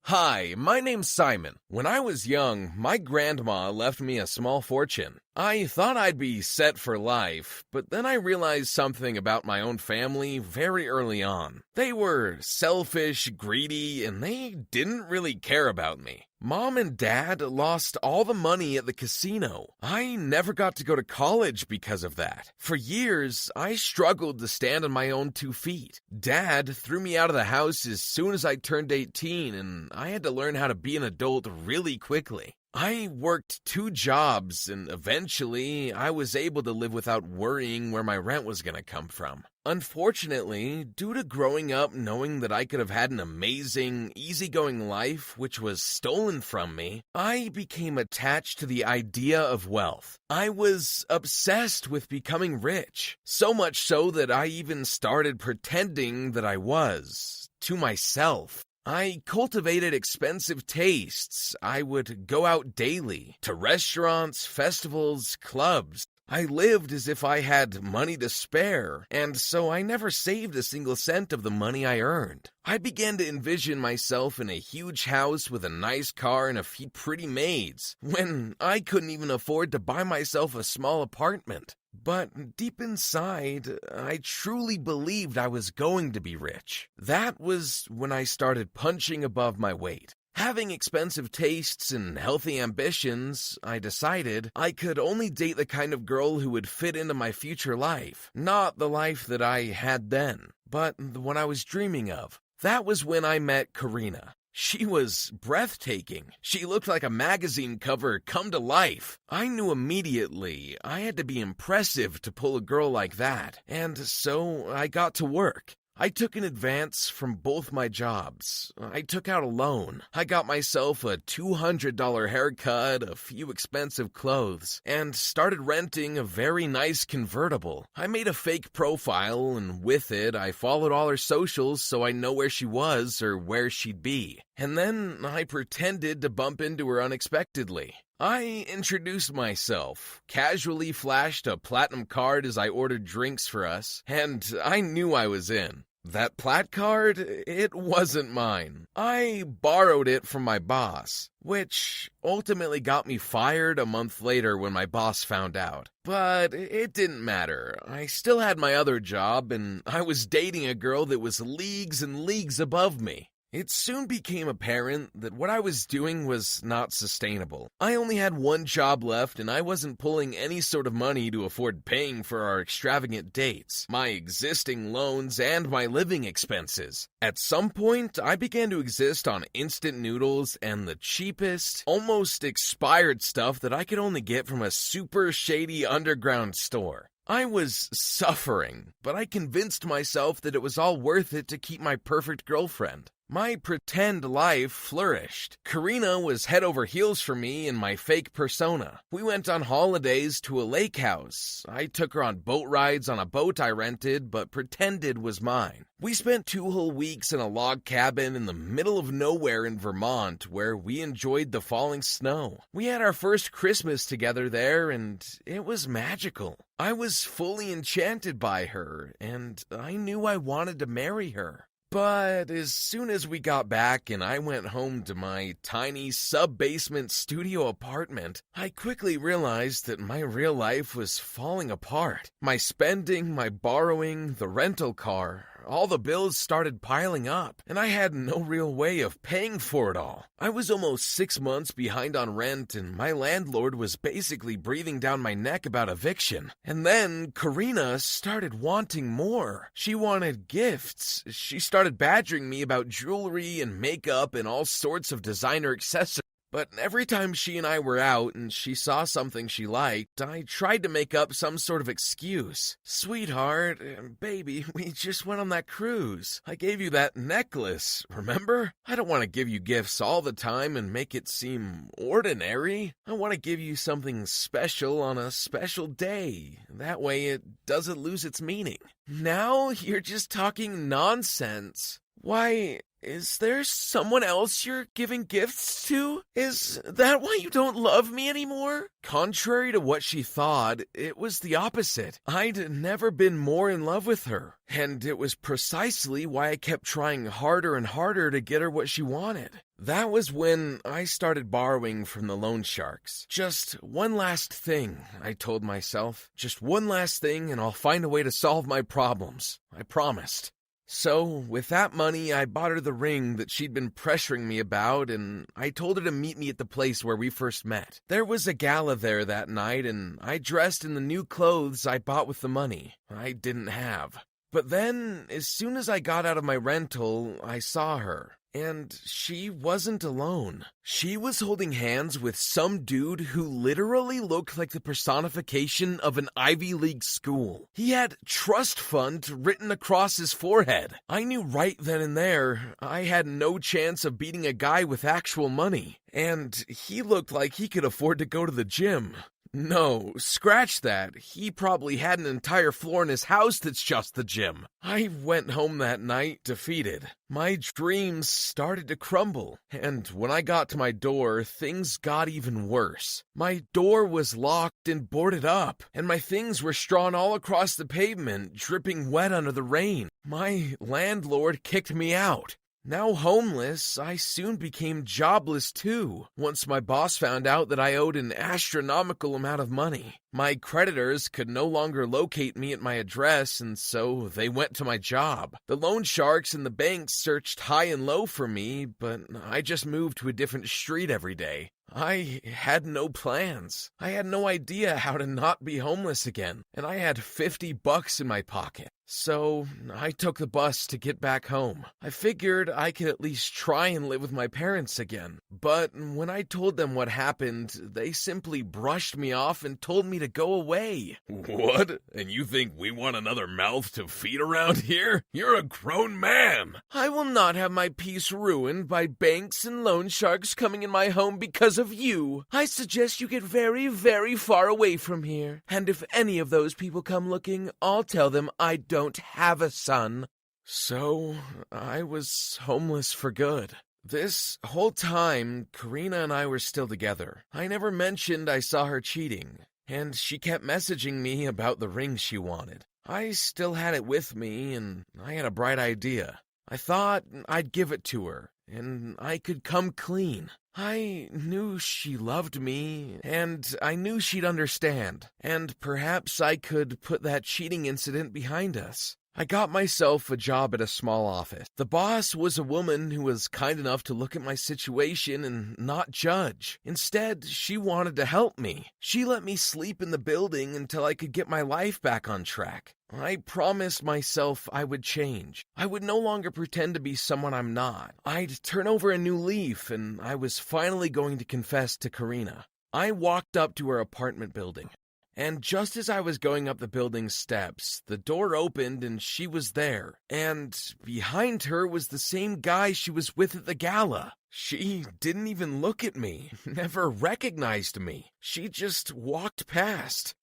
Hi, my name's Simon. When I was young, my grandma left me a small fortune. I thought I'd be set for life, but then I realized something about my own family very early on. They were selfish, greedy, and they didn't really care about me. Mom and Dad lost all the money at the casino. I never got to go to college because of that. For years, I struggled to stand on my own 2 feet. Dad threw me out of the house as soon as I turned 18, and I had to learn how to be an adult really quickly. I worked 2 jobs, and eventually I was able to live without worrying where my rent was going to come from. Unfortunately, due to growing up knowing that I could have had an amazing, easygoing life which was stolen from me, I became attached to the idea of wealth. I was obsessed with becoming rich, so much so that I even started pretending that I was, to myself. I cultivated expensive tastes. I would go out daily to restaurants, festivals, clubs. I lived as if I had money to spare, and so I never saved a single cent of the money I earned. I began to envision myself in a huge house with a nice car and a few pretty maids, when I couldn't even afford to buy myself a small apartment. But deep inside, I truly believed I was going to be rich. That was when I started punching above my weight. Having expensive tastes and healthy ambitions, I decided I could only date the kind of girl who would fit into my future life, not the life that I had then, but the one I was dreaming of. That was when I met Karina. She was breathtaking. She looked like a magazine cover come to life. I knew immediately I had to be impressive to pull a girl like that, and so I got to work. I took an advance from both my jobs. I took out a loan. I got myself a $200 haircut, a few expensive clothes, and started renting a very nice convertible. I made a fake profile, and with it, I followed all her socials so I know where she was or where she'd be. And then I pretended to bump into her unexpectedly. I introduced myself, casually flashed a platinum card as I ordered drinks for us, and I knew I was in. That plat card, it wasn't mine. I borrowed it from my boss, which ultimately got me fired a month later when my boss found out. But it didn't matter. I still had my other job, and I was dating a girl that was leagues and leagues above me. It soon became apparent that what I was doing was not sustainable. I only had 1 job left, and I wasn't pulling any sort of money to afford paying for our extravagant dates, my existing loans, and my living expenses. At some point, I began to exist on instant noodles and the cheapest, almost expired stuff that I could only get from a super shady underground store. I was suffering, but I convinced myself that it was all worth it to keep my perfect girlfriend. My pretend life flourished. Karina was head over heels for me in my fake persona. We went on holidays to a lake house. I took her on boat rides on a boat I rented but pretended was mine. We spent 2 whole weeks in a log cabin in the middle of nowhere in Vermont where we enjoyed the falling snow. We had our first Christmas together there, and it was magical. I was fully enchanted by her, and I knew I wanted to marry her. But as soon as we got back and I went home to my tiny sub-basement studio apartment, I quickly realized that my real life was falling apart. My spending, my borrowing, the rental car, all the bills started piling up, and I had no real way of paying for it all. I was almost 6 months behind on rent, and my landlord was basically breathing down my neck about eviction. And then Karina started wanting more. She wanted gifts. She started badgering me about jewelry and makeup and all sorts of designer accessories. But every time she and I were out and she saw something she liked, I tried to make up some sort of excuse. Sweetheart, baby, we just went on that cruise. I gave you that necklace, remember? I don't want to give you gifts all the time and make it seem ordinary. I want to give you something special on a special day. That way it doesn't lose its meaning. Now you're just talking nonsense. Why, Is there someone else you're giving gifts to? Is that why you don't love me anymore? Contrary to what she thought, it was the opposite. I'd never been more in love with her, and it was precisely why I kept trying harder and harder to get her what she wanted. That was when I started borrowing from the loan sharks. Just one last thing, I told myself. Just one last thing, and I'll find a way to solve my problems. I promised. So, with that money, I bought her the ring that she'd been pressuring me about, and I told her to meet me at the place where we first met. There was a gala there that night, and I dressed in the new clothes I bought with the money I didn't have. But then, as soon as I got out of my rental, I saw her. And she wasn't alone. She was holding hands with some dude who literally looked like the personification of an Ivy League school. He had trust fund written across his forehead. I knew right then and there I had no chance of beating a guy with actual money. And he looked like he could afford to go to the gym. No, scratch that. He probably had an entire floor in his house that's just the gym. I went home that night defeated. My dreams started to crumble, and when I got to my door, things got even worse. My door was locked and boarded up, and my things were strewn all across the pavement, dripping wet under the rain. My landlord kicked me out. Now homeless, I soon became jobless too, once my boss found out that I owed an astronomical amount of money. My creditors could no longer locate me at my address, and so they went to my job. The loan sharks and the banks searched high and low for me, but I just moved to a different street every day. I had no plans. I had no idea how to not be homeless again, and I had $50 in my pocket. So I took the bus to get back home. I figured I could at least try and live with my parents again. But when I told them what happened, they simply brushed me off and told me to go away. What? And you think we want another mouth to feed around here? You're a grown man. I will not have my peace ruined by banks and loan sharks coming in my home because of you. I suggest you get very, very far away from here. And if any of those people come looking, I'll tell them I don't have a son. So, I was homeless for good. This whole time, Karina and I were still together. I never mentioned I saw her cheating, and she kept messaging me about the ring she wanted. I still had it with me, and I had a bright idea. I thought I'd give it to her, and I could come clean. I knew she loved me, and I knew she'd understand, and perhaps I could put that cheating incident behind us. I got myself a job at a small office. The boss was a woman who was kind enough to look at my situation and not judge. Instead, she wanted to help me. She let me sleep in the building until I could get my life back on track. I promised myself I would change. I would no longer pretend to be someone I'm not. I'd turn over a new leaf, and I was finally going to confess to Karina. I walked up to her apartment building, and just as I was going up the building steps, the door opened and she was there. And behind her was the same guy she was with at the gala. She didn't even look at me, never recognized me. She just walked past.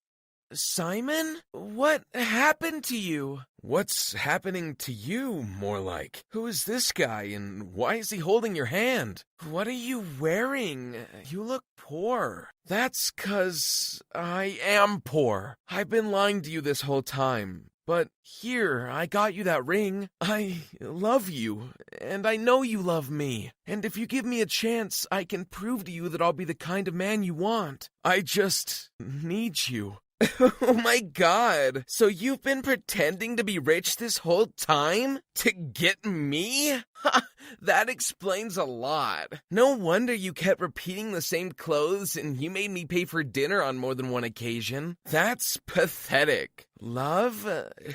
Simon? What happened to you? What's happening to you, more like? Who is this guy, and why is he holding your hand? What are you wearing? You look poor. That's 'cause I am poor. I've been lying to you this whole time. But here, I got you that ring. I love you, and I know you love me. And if you give me a chance, I can prove to you that I'll be the kind of man you want. I just need you. Oh my god, so you've been pretending to be rich this whole time? To get me? Ha, that explains a lot. No wonder you kept repeating the same clothes and you made me pay for dinner on more than one occasion. That's pathetic. Love?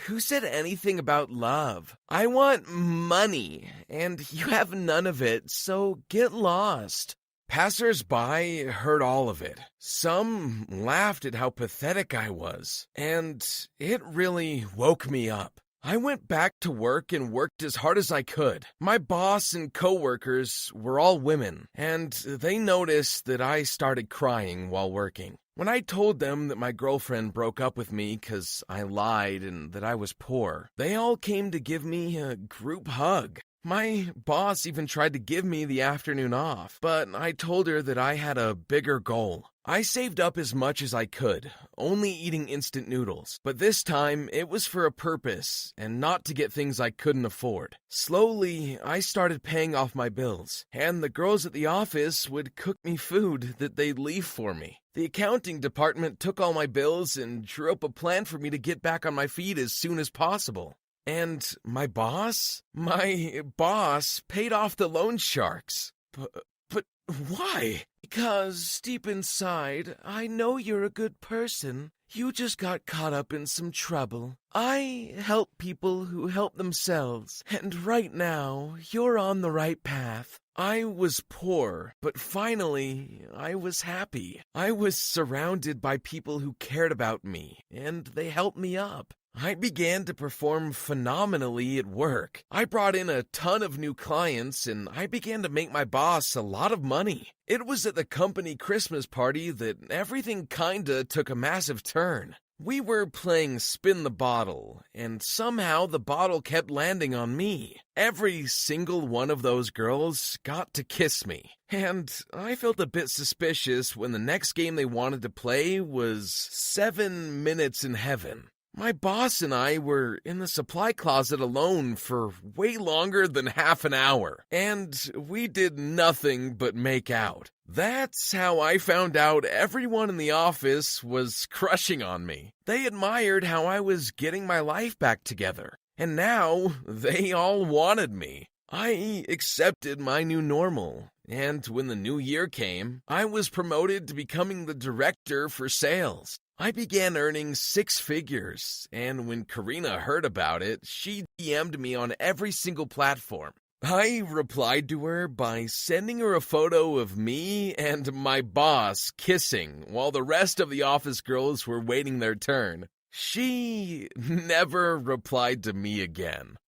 Who said anything about love? I want money, and you have none of it, so get lost. Passers-by heard all of it. Some laughed at how pathetic I was, and it really woke me up. I went back to work and worked as hard as I could. My boss and coworkers were all women, and they noticed that I started crying while working. When I told them that my girlfriend broke up with me because I lied and that I was poor, they all came to give me a group hug. My boss even tried to give me the afternoon off, but I told her that I had a bigger goal. I saved up as much as I could, only eating instant noodles. But this time, it was for a purpose, and not to get things I couldn't afford. Slowly, I started paying off my bills, and the girls at the office would cook me food that they'd leave for me. The accounting department took all my bills and drew up a plan for me to get back on my feet as soon as possible. And my boss paid off the loan sharks. But why? Because deep inside, I know you're a good person. You just got caught up in some trouble. I help people who help themselves, and right now, you're on the right path. I was poor, but finally, I was happy. I was surrounded by people who cared about me, and they helped me up. I began to perform phenomenally at work. I brought in a ton of new clients, and I began to make my boss a lot of money. It was at the company Christmas party that everything kinda took a massive turn. We were playing spin the bottle, and somehow the bottle kept landing on me. Every single one of those girls got to kiss me. And I felt a bit suspicious when the next game they wanted to play was 7 Minutes in Heaven. My boss and I were in the supply closet alone for way longer than half an hour, and we did nothing but make out. That's how I found out everyone in the office was crushing on me. They admired how I was getting my life back together, and now they all wanted me. I accepted my new normal, and when the new year came, I was promoted to becoming the director for sales. I began earning 6 figures, and when Karina heard about it, she DM'd me on every single platform. I replied to her by sending her a photo of me and my boss kissing while the rest of the office girls were waiting their turn. She never replied to me again.